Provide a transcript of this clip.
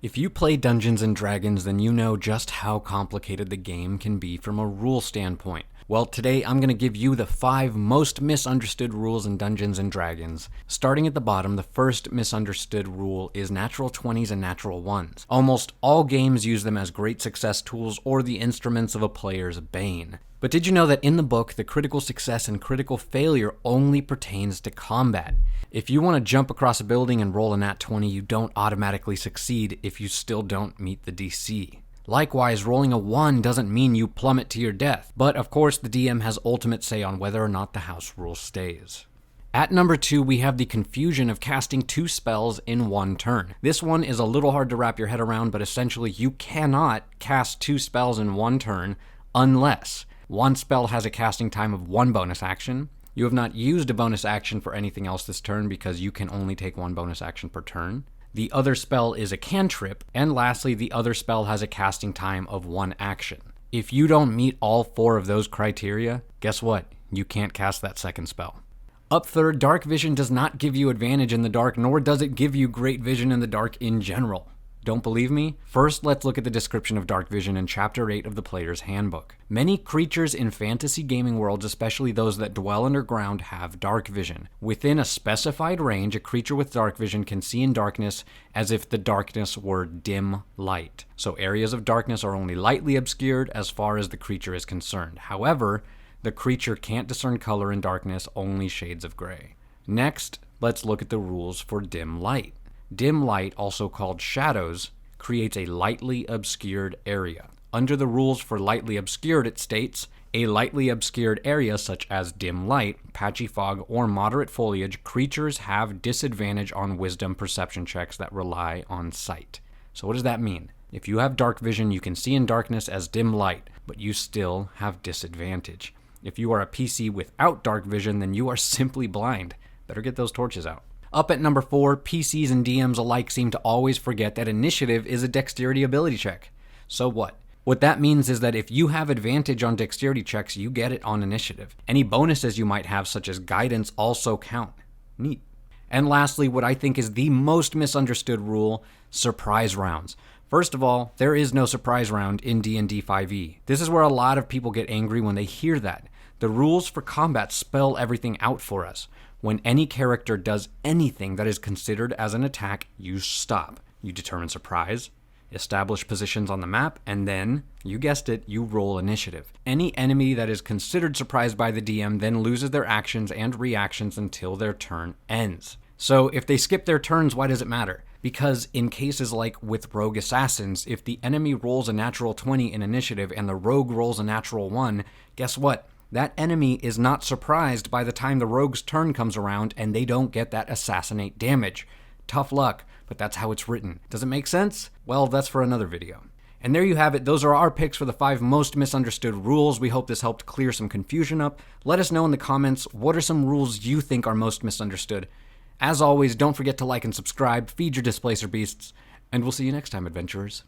If you play Dungeons & Dragons, then you know just how complicated the game can be from a rule standpoint. Well, today I'm going to give you the 5 most misunderstood rules in Dungeons & Dragons. Starting at the bottom, the first misunderstood rule is natural 20s and natural 1s. Almost all games use them as great success tools or the instruments of a player's bane. But did you know that in the book, the critical success and critical failure only pertains to combat? If you want to jump across a building and roll a nat 20, you don't automatically succeed if you still don't meet the DC. Likewise, rolling a 1 doesn't mean you plummet to your death, but of course the DM has ultimate say on whether or not the house rule stays. At number 2, we have the confusion of casting 2 spells in 1 turn. This one is a little hard to wrap your head around, but essentially you cannot cast 2 spells in 1 turn unless one spell has a casting time of 1 bonus action. You have not used a bonus action for anything else this turn because you can only take 1 bonus action per turn. The other spell is a cantrip, and lastly, the other spell has a casting time of 1 action. If you don't meet all 4 of those criteria, guess what? You can't cast that second spell. Up third, dark vision does not give you advantage in the dark, nor does it give you great vision in the dark in general. Don't believe me? First, let's look at the description of dark vision in Chapter 8 of the Player's Handbook. Many creatures in fantasy gaming worlds, especially those that dwell underground, have dark vision. Within a specified range, a creature with dark vision can see in darkness as if the darkness were dim light. So areas of darkness are only lightly obscured as far as the creature is concerned. However, the creature can't discern color in darkness, only shades of gray. Next, let's look at the rules for dim light. Dim light, also called shadows, creates a lightly obscured area. Under the rules for lightly obscured, it states, a lightly obscured area such as dim light, patchy fog, or moderate foliage, creatures have disadvantage on wisdom perception checks that rely on sight. So what does that mean? If you have dark vision, you can see in darkness as dim light, but you still have disadvantage. If you are a PC without dark vision, then you are simply blind. Better get those torches out. Up at number 4, PCs and DMs alike seem to always forget that initiative is a dexterity ability check. So what? What that means is that if you have advantage on dexterity checks, you get it on initiative. Any bonuses you might have, such as guidance, also count. Neat. And lastly, what I think is the most misunderstood rule, surprise rounds. First of all, there is no surprise round in D&D 5e. This is where a lot of people get angry when they hear that. The rules for combat spell everything out for us. When any character does anything that is considered as an attack, you stop. You determine surprise, establish positions on the map, and then, you guessed it, you roll initiative. Any enemy that is considered surprised by the DM then loses their actions and reactions until their turn ends. So if they skip their turns, why does it matter? Because in cases like with rogue assassins, if the enemy rolls a natural 20 in initiative and the rogue rolls a natural 1, guess what? That enemy is not surprised by the time the rogue's turn comes around and they don't get that assassinate damage. Tough luck, but that's how it's written. Does it make sense? Well, that's for another video. And there you have it. Those are our picks for the 5 most misunderstood rules. We hope this helped clear some confusion up. Let us know in the comments, what are some rules you think are most misunderstood? As always, don't forget to like and subscribe, feed your displacer beasts, and we'll see you next time, adventurers.